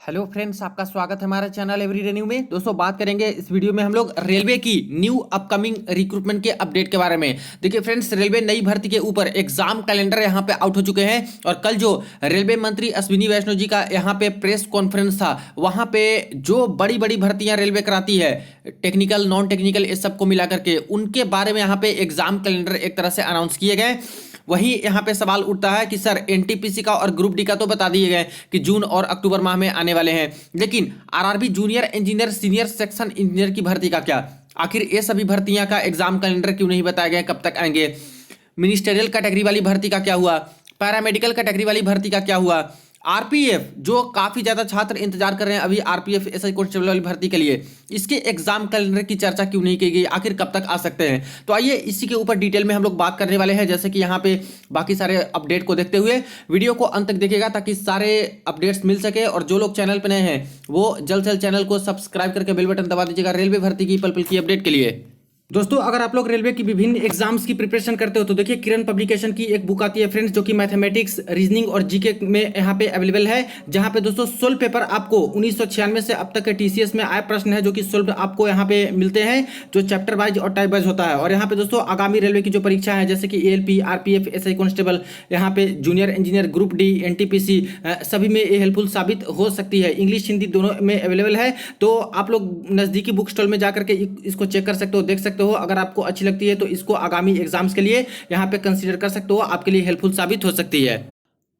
Hello friends, आपका स्वागत है हमारे चैनल एवरीडे न्यू में। दोस्तों, बात करेंगे इस वीडियो में हम लोग रेलवे की न्यू अपकमिंग रिक्रूटमेंट के अपडेट के बारे में। देखिए फ्रेंड्स, रेलवे नई भर्ती के ऊपर एग्जाम कैलेंडर यहां पे आउट हो चुके हैं और कल जो रेलवे मंत्री अश्विनी वैष्णव जी का यहां पे प्रेस कॉन्फ्रेंस था, वहां पे जो बड़ी बड़ी भर्तियां रेलवे कराती है, टेक्निकल नॉन टेक्निकल इस सबको मिला करके, उनके बारे में यहाँ पे एग्जाम कैलेंडर एक तरह से अनाउंस किए गए। वहीं यहाँ पे सवाल उठता है कि सर एनटीपीसी का और ग्रुप डी का तो बता दिए गए कि जून और अक्टूबर माह में आने वाले हैं, लेकिन RRB junior engineer senior section engineer की भर्ती का क्या? आखिर ये सभी भर्तियां का एग्जाम कैलेंडर क्यों नहीं बताया गया, कब तक आएंगे? मिनिस्टेरियल कैटेगरी वाली भर्ती का क्या हुआ? पैरामेडिकल कैटेगरी वाली भर्ती का क्या हुआ? आरपीएफ, जो काफी ज्यादा छात्र इंतजार कर रहे हैं अभी आरपीएफ एसआई कांस्टेबल वाली भर्ती के लिए, इसके एग्जाम कैलेंडर की चर्चा क्यों नहीं की गई? आखिर कब तक आ सकते हैं? तो आइए इसी के ऊपर डिटेल में हम लोग बात करने वाले हैं। जैसे कि यहाँ पे बाकी सारे अपडेट को देखते हुए वीडियो को अंत तक देखिएगा ताकि सारे अपडेट्स मिल सके। और जो लोग चैनल पर नए हैं वो जल्द से जल्द चैनल को सब्सक्राइब करके बेल बटन दबा दीजिएगा रेलवे भर्ती की पल पल की अपडेट के लिए। दोस्तों, अगर आप लोग रेलवे की विभिन्न एग्जाम्स की प्रिपरेशन करते हो तो देखिए किरण पब्लिकेशन की एक बुक आती है फ्रेंड्स, जो कि मैथमेटिक्स, रीजनिंग और जीके में यहाँ पे अवेलेबल है, जहाँ पे दोस्तों 16 पेपर आपको 1996 से अब तक के टीसीएस में आए प्रश्न है जो कि सोल्व आपको यहाँ पे मिलते हैं, जो चैप्टर वाइज और टाइप वाइज होता है। और यहाँ पे दोस्तों आगामी रेलवे की जो परीक्षा है, जैसे कि एएलपी, आरपीएफ, एसआई कांस्टेबल, यहाँ पे junior engineer, group D, NTPC, सभी में ये हेल्पफुल साबित हो सकती है। इंग्लिश हिंदी दोनों में अवेलेबल है, तो आप लोग नजदीकी बुक स्टॉल में जाकर के इसको चेक कर सकते हो, देख सकते हो। अगर आपको अच्छी लगती है तो इसको आगामी एग्जाम्स के लिए यहाँ पे कंसीडर कर सकते हो, आपके लिए हेल्पफुल साबित हो सकती है।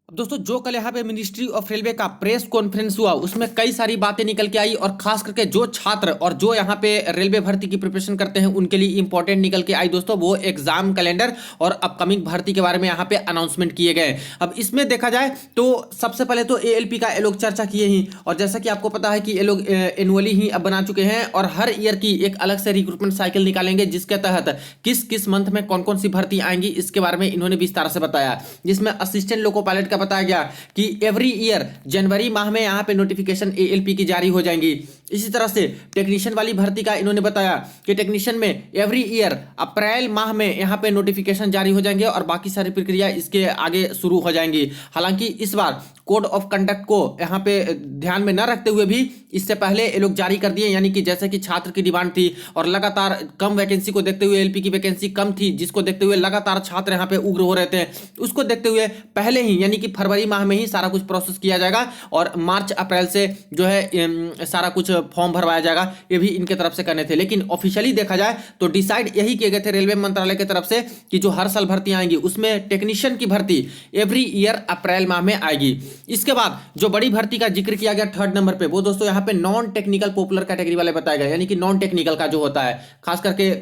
अब दोस्तों, जो कल यहाँ पे मिनिस्ट्री ऑफ रेलवे का प्रेस कॉन्फ्रेंस हुआ, उसमें कई सारी बातें निकल के आई और खास करके जो छात्र और जो यहाँ पे रेलवे भर्ती की प्रिपरेशन करते हैं उनके लिए इंपॉर्टेंट निकल के आई दोस्तों, वो एग्जाम कैलेंडर और अपकमिंग भर्ती के बारे में यहाँ पे अनाउंसमेंट किए गए। अब इसमें देखा जाए तो सबसे पहले तो एएलपी का ये लोग चर्चा किए ही, और जैसा कि आपको पता है कि ये लोग एनुअली ही अब बना चुके हैं और हर ईयर की एक अलग से रिक्रूटमेंट साइकिल निकालेंगे, जिसके तहत किस किस मंथ में कौन कौन सी भर्ती आएंगी इसके बारे में इन्होंने विस्तार से बताया। जिसमें असिस्टेंट लोको पायलट का बताया गया कि एवरी ईयर जनवरी माह में यहां पे नोटिफिकेशन एएलपी की जारी हो जाएंगी। इसी तरह से टेक्नीशियन वाली भर्ती का इन्होंने बताया कि टेक्नीशियन में एवरी ईयर अप्रैल माह में यहां पे नोटिफिकेशन जारी हो जाएंगे और बाकी सारी प्रक्रिया इसके आगे शुरू हो जाएंगी। हालांकि इस बार कोड ऑफ कंडक्ट को यहाँ पे ध्यान में न रखते हुए भी इससे पहले ये लोग जारी कर दिए, यानी कि जैसे कि छात्र की डिमांड थी और लगातार कम वैकेंसी को देखते हुए, एलपी की वैकेंसी कम थी, जिसको देखते हुए लगातार छात्र यहाँ पे उग्र हो रहे थे, उसको देखते हुए पहले ही यानी कि फरवरी माह में ही सारा कुछ प्रोसेस किया जाएगा और मार्च अप्रैल से जो है सारा कुछ फॉर्म भरवाया जाएगा। ये भी इनके तरफ से करने थे, लेकिन ऑफिशियली देखा जाए तो डिसाइड यही किए गए थे रेलवे मंत्रालय की तरफ से कि जो हर साल भर्तियां आएंगी उसमें टेक्नीशियन की भर्ती एवरी ईयर अप्रैल माह में आएगी। इसके बाद जो बड़ी भर्ती का जिक्र किया गया थर्ड नंबर पे, वो दोस्तों यहाँ पे नॉन टेक्निकल पॉपुलर कैटेगरी वाले बताए गए, यानी कि नॉन टेक्निकल का जो होता है खास करके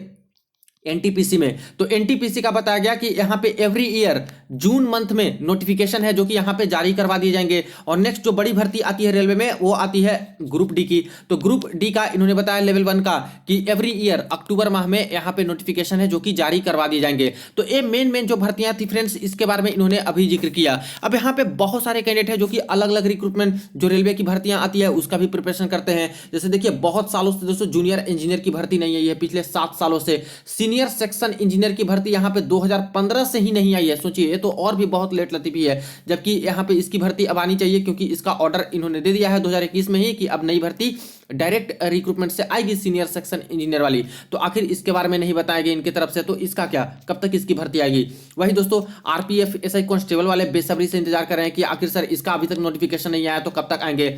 एनटीपीसी में, तो एनटीपीसी का बताया गया कि यहाँ पे एवरी ईयर जून मंथ में नोटिफिकेशन है जो कि यहाँ पे जारी करवा दिए जाएंगे। और नेक्स्ट जो बड़ी भर्ती आती है रेलवे में वो आती है ग्रुप डी की। तो ग्रुप डी का इन्होंने बताया लेवल 1 का कि एवरी ईयर अक्टूबर माह में यहाँ पे नोटिफिकेशन है जो कि जारी करवा दिए जाएंगे। तो ये मेन जो भर्तियां थी फ्रेंड्स, इसके बारे में इन्होंने अभी जिक्र किया। अब यहाँ पे बहुत सारे कैंडिडेट है जो कि अलग अलग रिक्रूटमेंट जो रेलवे की भर्तियां आती है उसका भी प्रिपरेशन करते हैं। जैसे देखिए बहुत सालों से दोस्तों जूनियर इंजीनियर की भर्ती नहीं है, पिछले 7 सालों से। सीनियर सेक्शन इंजीनियर की भर्ती यहाँ पे 2015 से ही नहीं आई है, सोचिए, ये तो और भी बहुत लेट लतीफी है। जबकि यहाँ पे इसकी भर्ती अब आनी चाहिए क्योंकि इसका ऑर्डर इन्होंने दे दिया है 2021 में ही कि अब नई भर्ती डायरेक्ट रिक्रूटमेंट से आएगी सीनियर सेक्शन इंजीनियर वाली। तो आखिर इसके बारे में नहीं बताया गया इनकी तरफ से, तो इसका क्या, कब तक इसकी भर्ती आएगी? वही दोस्तों आरपीएफ एसआई कांस्टेबल वाले बेसब्री से इंतजार कर रहे हैं कि आखिर सर इसका अभी तक नोटिफिकेशन नहीं आया तो कब तक आएंगे।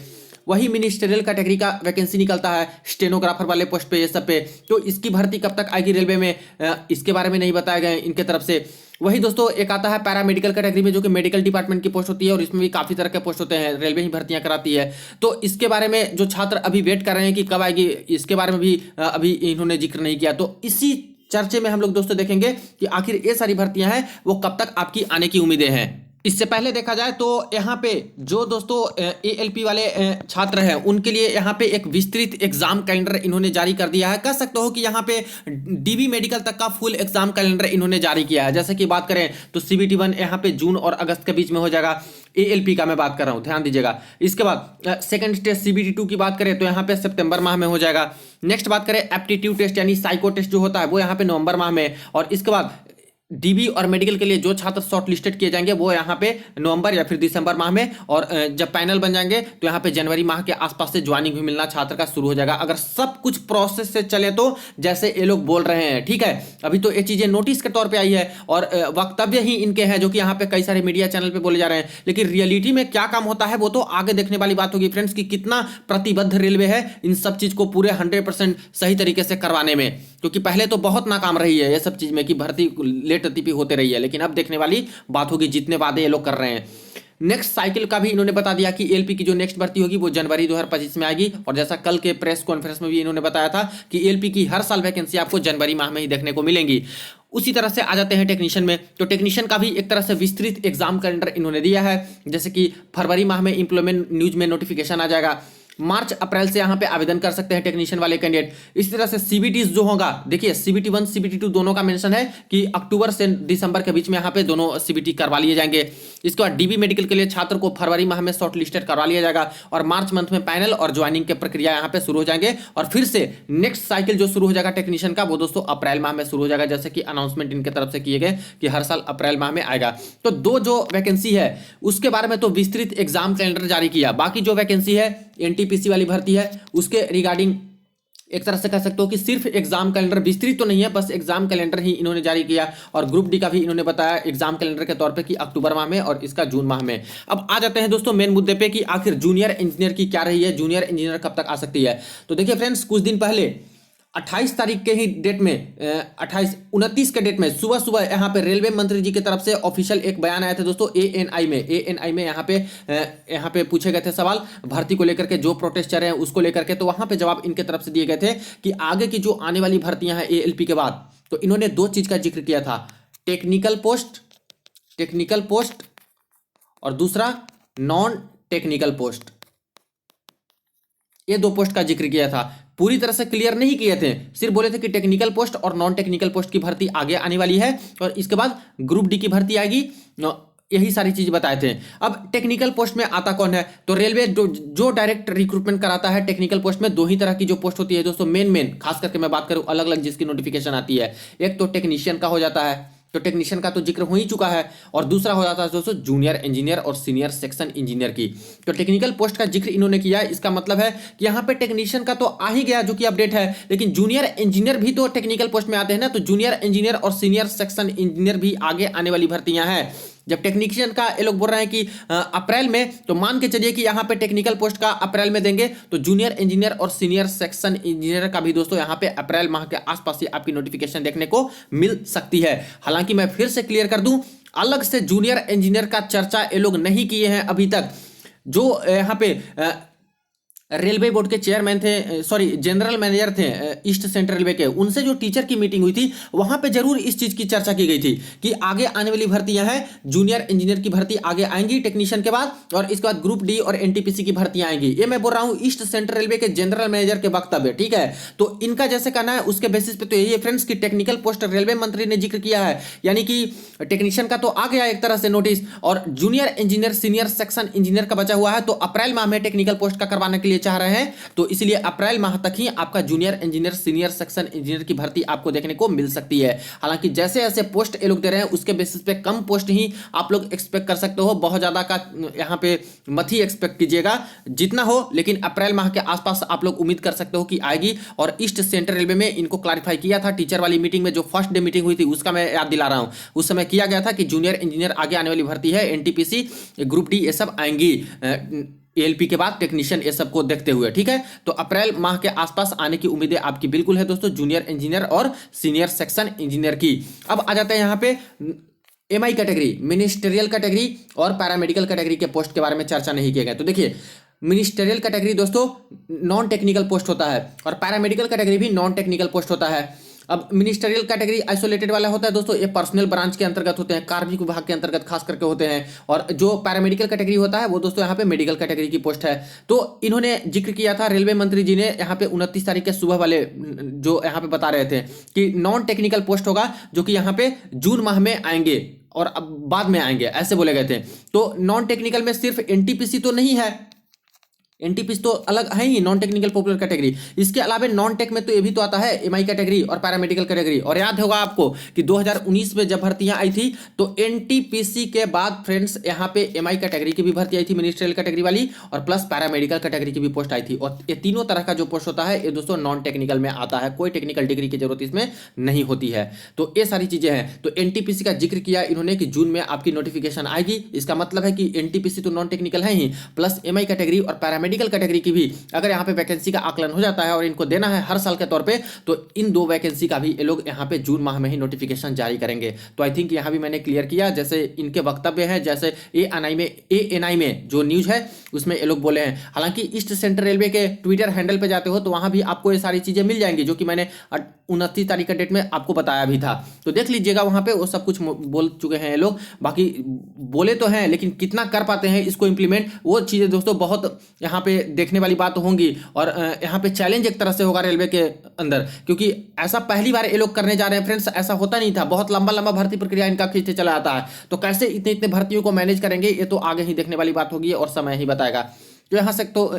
वही मिनिस्टेरियल कैटेगरी का वैकेंसी निकलता है स्टेनोग्राफर वाले पोस्ट पे, ये सब पे, तो इसकी भर्ती कब तक आएगी रेलवे में, इसके बारे में नहीं बताया गया इनके तरफ से। वही दोस्तों एक आता है पैरामेडिकल कैटेगरी में, जो कि मेडिकल डिपार्टमेंट की पोस्ट होती है और इसमें भी काफी तरह के पोस्ट होते हैं, रेलवे ही भर्तियां कराती है। तो इसके बारे में जो छात्र अभी वेट कर रहे हैं कि कब आएगी, इसके बारे में भी अभी इन्होंने जिक्र नहीं किया। तो इसी चर्चे में हम लोग दोस्तों देखेंगे कि आखिर ये सारी भर्तियां हैं वो कब तक आपकी आने की उम्मीदें हैं। इससे पहले देखा जाए तो यहाँ पे जो दोस्तों एएलपी वाले छात्र हैं उनके लिए यहाँ पे एक विस्तृत एग्जाम कैलेंडर इन्होंने जारी कर दिया है। कह सकते हो कि यहाँ पे डीबी मेडिकल तक का फुल एग्जाम कैलेंडर इन्होंने जारी किया है। जैसे कि बात करें तो सीबीटी 1 यहाँ पे जून और अगस्त के बीच में हो जाएगा, एएलपी का मैं बात कर रहा हूँ, ध्यान दीजिएगा। इसके बाद सेकंड टेस्ट सीबीटी 2 की बात करें तो यहाँ पे सितंबर माह में हो जाएगा। नेक्स्ट बात करें एप्टीट्यूड टेस्ट यानी साइको टेस्ट जो होता है वो यहाँ पे नवंबर माह में, और इसके बाद डीबी और मेडिकल के लिए जो छात्र शॉर्ट लिस्टेड किए जाएंगे वो यहाँ पे नवंबर या फिर दिसंबर माह में, और जब पैनल बन जाएंगे तो यहाँ पे जनवरी माह के आसपास से ज्वाइनिंग भी मिलना छात्र का शुरू हो जाएगा, अगर सब कुछ प्रोसेस से चले तो, जैसे ये लोग बोल रहे हैं। ठीक है, अभी तो ये चीजें नोटिस के तौर पर आई है और वक्तव्य ही इनके हैं जो कि यहाँ पे कई सारे मीडिया चैनल पे बोले जा रहे हैं, लेकिन रियलिटी में क्या काम होता है वो तो आगे देखने वाली बात होगी फ्रेंड्स, कि कितना प्रतिबद्ध रेलवे है इन सब चीज को पूरे 100% सही तरीके से करवाने में, क्योंकि पहले तो बहुत नाकाम रही है ये सब चीज में कि भर्ती लेट अतिपि होते रही है, लेकिन अब देखने वाली बात होगी जितने वादे ये लोग कर रहे हैं। नेक्स्ट साइकिल का भी इन्होंने बता दिया कि एलपी की जो नेक्स्ट भर्ती होगी वो जनवरी 2025 में आएगी, और जैसा कल के प्रेस कॉन्फ्रेंस में भी इन्होंने बताया था कि एलपी की हर साल वैकेंसी आपको जनवरी माह में ही देखने को मिलेंगी। उसी तरह से आ जाते हैं टेक्नीशियन में, तो टेक्नीशियन का भी एक तरह से विस्तृत एग्जाम कैलेंडर इन्होंने दिया है, जैसे कि फरवरी माह में इंप्लॉयमेंट न्यूज में नोटिफिकेशन आ जाएगा, मार्च अप्रैल से यहाँ पे आवेदन कर सकते हैं टेक्नीशियन वाले कैंडिडेट। इस तरह से सीबीटीज जो होगा, देखिए सीबीटी 1 सीबीटी 2 दोनों का मेंशन है कि अक्टूबर से दिसंबर के बीच में यहाँ पे दोनों सीबीटी करवा लिए जाएंगे। इसके बाद डीबी मेडिकल के लिए छात्र को फरवरी माह में शॉर्ट लिस्टेड करवा लिया जाएगा, और मार्च मंथ में पैनल और ज्वाइनिंग की प्रक्रिया यहाँ पे शुरू हो जाएंगे, और फिर से नेक्स्ट साइकिल जो शुरू हो जाएगा टेक्नीशियन का वो दोस्तों अप्रैल माह में शुरू हो जाएगा, जैसे कि अनाउंसमेंट इनके तरफ से किए गए कि हर साल अप्रैल माह में आएगा। तो दो जो वैकेंसी है उसके बारे में तो विस्तृत एग्जाम कैलेंडर जारी किया, बाकी जो वैकेंसी है एनटीपीसी वाली भर्ती है उसके रिगार्डिंग एक तरह से कह सकते हो कि सिर्फ एग्जाम कैलेंडर विस्तृत तो नहीं है, बस एग्जाम कैलेंडर ही इन्होंने जारी किया, और ग्रुप डी का भी इन्होंने बताया एग्जाम कैलेंडर के तौर पे कि अक्टूबर माह में और इसका जून माह में। अब आ जाते हैं दोस्तों मेन मुद्दे पे कि आखिर जूनियर इंजीनियर की क्या रही है, जूनियर इंजीनियर कब तक आ सकती है। तो देखिए फ्रेंड्स, कुछ दिन पहले 28 तारीख के ही डेट में 29 के डेट में सुबह सुबह यहाँ पे रेलवे मंत्री जी की तरफ से ऑफिशियल एक बयान आया था दोस्तों एएनआई में यहाँ पे पूछे गए थे सवाल भर्ती को लेकर के, जो प्रोटेस्ट चल रहे हैं उसको लेकर के, तो वहां पे जवाब इनके तरफ से दिए गए थे कि आगे की जो आने वाली भर्तियां हैं एएलपी के बाद, तो इन्होंने दो चीज का जिक्र किया था, टेक्निकल पोस्ट और दूसरा नॉन टेक्निकल पोस्ट, ये दो पोस्ट का जिक्र किया था। पूरी तरह से क्लियर नहीं किए थे, सिर्फ बोले थे कि टेक्निकल पोस्ट और नॉन टेक्निकल पोस्ट की भर्ती आगे आने वाली है, और इसके बाद ग्रुप डी की भर्ती आएगी, यही सारी चीज बताए थे। अब टेक्निकल पोस्ट में आता कौन है, तो रेलवे जो डायरेक्ट रिक्रूटमेंट कराता है टेक्निकल पोस्ट में, दो ही तरह की जो पोस्ट होती है दोस्तों, मेन खास करके मैं बात करूं अलग अलग जिसकी नोटिफिकेशन आती है, एक तो टेक्नीशियन का हो जाता है, तो टेक्नीशियन का तो जिक्र हो ही चुका है, और दूसरा हो जाता है दोस्तों जूनियर इंजीनियर और सीनियर सेक्शन इंजीनियर की। तो टेक्निकल पोस्ट का जिक्र इन्होंने किया है, इसका मतलब है कि यहाँ पे टेक्नीशियन का तो आ ही गया जो कि अपडेट है, लेकिन जूनियर इंजीनियर भी तो टेक्निकल पोस्ट में आते हैं ना, तो जूनियर इंजीनियर और सीनियर सेक्शन इंजीनियर भी आगे आने वाली भर्तियां हैं। जब टेक्नीशियन का ये लोग बोल रहे हैं कि अप्रैल में, तो मान के चलिए कि यहाँ पे टेक्निकल पोस्ट का अप्रैल में देंगे, तो जूनियर इंजीनियर और सीनियर सेक्शन इंजीनियर का भी दोस्तों यहाँ पे अप्रैल माह के आसपास ही आपकी नोटिफिकेशन देखने को मिल सकती है। हालांकि मैं फिर से क्लियर कर दूं, अलग से जूनियर इंजीनियर का चर्चा ये लोग नहीं किए हैं अभी तक। जो यहाँ पे रेलवे बोर्ड के चेयरमैन थे, सॉरी जनरल मैनेजर थे ईस्ट सेंट्रल रेलवे के, उनसे जो टीचर की मीटिंग हुई थी वहां पे जरूर इस चीज की चर्चा की गई थी कि आगे आने वाली भर्तियां हैं, जूनियर इंजीनियर की भर्ती आगे आएंगी टेक्नीशियन के बाद, और इसके बाद ग्रुप डी और एनटीपीसी की भर्तियां आएंगी। ये मैं बोल रहा हूं ईस्ट सेंट्रल रेलवे के जनरल मैनेजर के वक्तव्य, ठीक है। तो इनका जैसे कहना है उसके बेसिस पे तो यही है फ्रेंड्स कि टेक्निकल पोस्ट रेलवे मंत्री ने जिक्र किया है, यानी कि टेक्नीशियन का तो आ गया एक तरह से नोटिस, और junior engineer senior section engineer का बचा हुआ है, तो अप्रैल माह में टेक्निकल पोस्ट का करवाने के लिए चाह रहे हैं, तो इसलिए अप्रैल माह तक ही आपका junior engineer senior section engineer की भर्ती आपको देखने को मिल सकती है। हालांकि जैसे जैसे पोस्ट ये लोग दे रहे हैं उसके बेसिस पे कम पोस्ट ही आप लोग एक्सपेक्ट कर सकते हो, बहुत ज्यादा का यहाँ पे मत ही एक्सपेक्ट कीजिएगा, जितना हो, लेकिन अप्रैल माह के आसपास आप लोग उम्मीद कर सकते हो कि आएगी। और ईस्ट सेंट्रल रेलवे में इनको क्लैरिफाई किया था टीचर वाली मीटिंग में, जो फर्स्ट डे मीटिंग हुई थी उसका मैं याद दिला रहा हूं, उस समय किया गया था कि जूनियर इंजीनियर आगे आने वाली भर्ती है, एनटीपीसी ग्रुप डी ये सब आएंगी एएलपी के बाद टेक्नीशियन ये सब को देखते हुए, ठीक है। तो अप्रैल माह के आसपास आने की उम्मीदें आपकी बिल्कुल है दोस्तों, जूनियर इंजीनियर और सीनियर सेक्शन इंजीनियर की। अब आ जाते हैं यहाँ पे एमआई कैटेगरी, मिनिस्टेरियल कैटेगरी और पैरामेडिकल कैटेगरी के पोस्ट के बारे में चर्चा नहीं किए गए। तो देखिए मिनिस्टेरियल कैटेगरी दोस्तों नॉन टेक्निकल पोस्ट होता है, और पैरामेडिकल कैटेगरी भी नॉन टेक्निकल पोस्ट होता है। अब मिनिस्टेरियल कैटेगरी आइसोलेटेड वाला होता है दोस्तों, ये पर्सनल ब्रांच के अंतर्गत होते हैं, कार्मिक विभाग के अंतर्गत खास करके होते हैं, और जो पैरामेडिकल कैटेगरी होता है वो दोस्तों यहाँ पे मेडिकल कैटेगरी की पोस्ट है। तो इन्होंने जिक्र किया था रेलवे मंत्री जी ने यहाँ पे 29 तारीख के सुबह वाले जो यहाँ पे बता रहे थे कि नॉन टेक्निकल पोस्ट होगा, जो कि यहाँ पे जून माह में आएंगे और अब बाद में आएंगे, ऐसे बोले गए थे। तो नॉन टेक्निकल में सिर्फ एनटीपीसी तो नहीं है, एनटीपीसी तो अलग है ही, नॉन टेक्निकल पॉपुलर कैटेगरी। इसके अलावा नॉन टेक में तो ये भी तो आता है एमआई कैटेगरी और पैरामेडिकल कैटेगरी। और याद होगा आपको कि 2019 में जब भर्तियां आई थी तो एनटीपीसी के बाद फ्रेंड्स यहाँ पे एमआई कैटेगरी की भी भर्ती आई थी, मिनिस्ट्रियल कैटेगरी वाली, और प्लस पैरामेडिकल कैटेगरी की भी पोस्ट आई थी। और ये तीनों तरह का जो पोस्ट होता है ये दोस्तों नॉन टेक्निकल में आता है, कोई टेक्निकल डिग्री की जरूरत इसमें नहीं होती है। तो ये सारी चीजें हैं। तो एनटीपीसी का जिक्र किया इन्होंने कि जून में आपकी नोटिफिकेशन आएगी। इसका मतलब है कि एनटीपीसी तो नॉन टेक्निकल है ही, प्लस एमआई कैटेगरी और पैरामेडिकल कैटेगरी की भी अगर यहाँ पे वैकेंसी का आकलन हो जाता है और इनको देना है हर साल के तौर पे, तो इन दो वैकेंसी का भी ये लोग यहाँ पे जून माह में ही नोटिफिकेशन जारी करेंगे। तो आई थिंक यहाँ भी मैंने क्लियर किया, जैसे इनके वक्तव्य हैं, जैसे एएनआई में जो न्यूज है उसमें ये लोग बोले हैं। हालांकि ईस्ट सेंट्रल रेलवे के ट्विटर हैंडल पे जाते हो तो वहां भी आपको ये सारी चीजें मिल जाएंगी, जो कि मैंने 29 तारीख का डेट में आपको बताया भी था। तो देख लीजिएगा, वहां पे वो सब कुछ बोल चुके हैं ये लोग। बाकी बोले तो हैं, लेकिन कितना कर पाते हैं इसको इंप्लीमेंट, वो चीजें दोस्तों बहुत यहाँ पे देखने वाली बात होंगी। और यहाँ पे चैलेंज एक तरह से होगा रेलवे के अंदर, क्योंकि ऐसा पहली बार ये लोग करने जा रहे हैं फ्रेंड्स। ऐसा होता नहीं था, बहुत लंबा लंबा भर्ती प्रक्रिया इनका खींचते चला आता है। तो कैसे इतने इतने भर्तियों को मैनेज करेंगे, ये तो आगे ही देखने वाली बात होगी और समय ही बताएगा। तो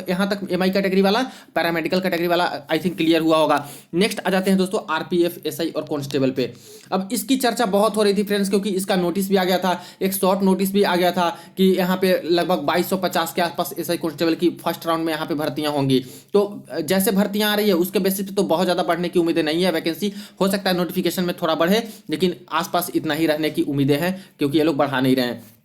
यहाँ तक एमआई कैटेगरी वाला, पैरामेडिकल कैटेगरी वाला आई थिंक क्लियर हुआ होगा। नेक्स्ट आ जाते हैं दोस्तों आरपीएफ, एसआई और कांस्टेबल पे। अब इसकी चर्चा बहुत हो रही थी फ्रेंड्स, क्योंकि इसका नोटिस भी आ गया था, एक शॉर्ट नोटिस भी आ गया था कि यहाँ पे लगभग 2250 के आसपास एसआई कांस्टेबल की फर्स्ट राउंड में यहाँ पे भर्तियां होंगी। तो जैसे भर्तियां आ रही है उसके बेसिस पे तो बहुत ज्यादा बढ़ने की उम्मीदें नहीं है। वैकेंसी हो सकता है नोटिफिकेशन में थोड़ा बढ़े, लेकिन आसपास इतना ही रहने की उम्मीदें हैं, क्योंकि ये लोग बढ़ा नहीं रहे हैं।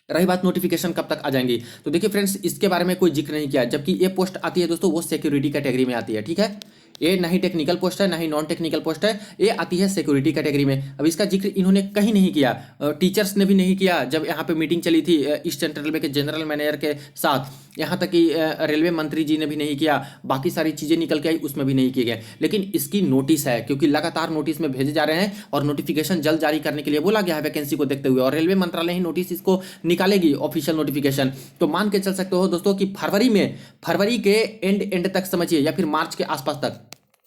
रही बात नोटिफिकेशन कब तक आ जाएंगी, तो देखिए फ्रेंड्स इसके बारे में कोई जिक्र नहीं किया। जबकि ये पोस्ट आती है दोस्तों वो सिक्योरिटी कैटेगरी में आती है, ठीक है। ये ना ही टेक्निकल पोस्ट है ना ही नॉन टेक्निकल पोस्ट है, ये आती है सिक्योरिटी कैटेगरी में। अब इसका जिक्र इन्होंने कहीं नहीं किया, टीचर्स ने भी नहीं किया। जब यहाँ पे मीटिंग चली थी ईस्ट सेंट्रल रेलवे के जनरल मैनेजर के साथ, यहाँ तक कि रेलवे मंत्री जी ने भी नहीं किया। बाकी सारी चीजें निकल के आई उसमें भी नहीं किए गए। लेकिन इसकी नोटिस है, क्योंकि लगातार नोटिस में भेजे जा रहे हैं और नोटिफिकेशन जल्द जारी करने के लिए बोला गया है वैकेंसी को देखते हुए। और रेलवे मंत्रालय ही नोटिस इसको निकालेगी, ऑफिशियल नोटिफिकेशन। तो मान के चल सकते हो दोस्तों कि फरवरी के एंड तक समझिए, या फिर मार्च के आसपास तक,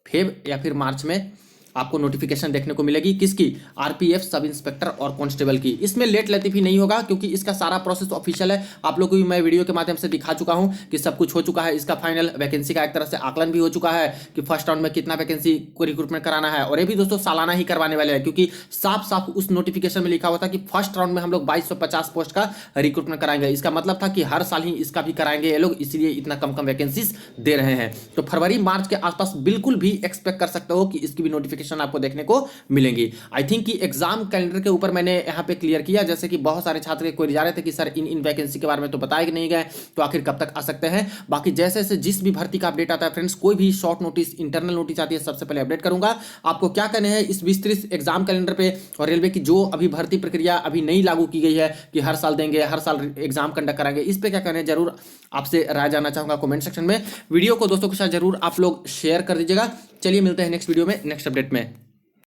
फेब या फिर मार्च में आपको नोटिफिकेशन देखने को मिलेगी। किसकी? आरपीएफ सब इंस्पेक्टर और कांस्टेबल की। इसमें लेट लतीफी नहीं होगा, क्योंकि इसका सारा प्रोसेस ऑफिशियल है। आप लोगों को भी मैं वीडियो के माध्यम से दिखा चुका हूं कि सब कुछ हो चुका है। इसका फाइनल वैकेंसी का एक तरह से आकलन भी हो चुका है कि फर्स्ट राउंड में कितना वैकेंसी को रिक्रूटमेंट कराना है। और ये भी दोस्तों सालाना ही करवाने वाले हैं, क्योंकि साफ साफ उस नोटिफिकेशन में लिखा हुआ था कि फर्स्ट राउंड में हम लोग 2250 पोस्ट का रिक्रूटमेंट कराएंगे। इसका मतलब था कि हर साल ही इसका भी कराएंगे ये लोग, इसलिए इतना कम कम वैकेंसीज दे रहे हैं। तो फरवरी मार्च के आसपास बिल्कुल भी एक्सपेक्ट कर सकते हो कि इसकी भी नोटिफिकेशन आपको देखने को मिलेंगी। आई थिंक कि एग्जाम कैलेंडर के ऊपर मैंने यहां पे क्लियर किया, जैसे कि बहुत सारे छात्र क्वेरी जा रहे थे कि सर इन वैकेंसी के बारे में तो बताए नहीं गए, तो आखिर कब तक आ सकते हैं। बाकी जैसे जैसे जिस भी भर्ती का अपडेट आता है फ्रेंड्स, कोई भी शॉर्ट नोटिस, इंटरनल नोटिस आती है, सबसे पहले अपडेट करूंगा। आपको क्या कहने हैं इस विस्तृत एग्जाम कैलेंडर पे और रेलवे की जो अभी भर्ती प्रक्रिया अभी नहीं लागू की गई है कि हर साल देंगे, हर साल एग्जाम कंडक्ट कराएंगे, इस पे क्या कहने हैं जरूर आपसे राय जानना चाहूंगा कमेंट सेक्शन में। वीडियो को दोस्तों के साथ जरूर आप लोग शेयर कर दीजिएगा। चलिए मिलते हैं नेक्स्ट वीडियो में, नेक्स्ट अपडेट में।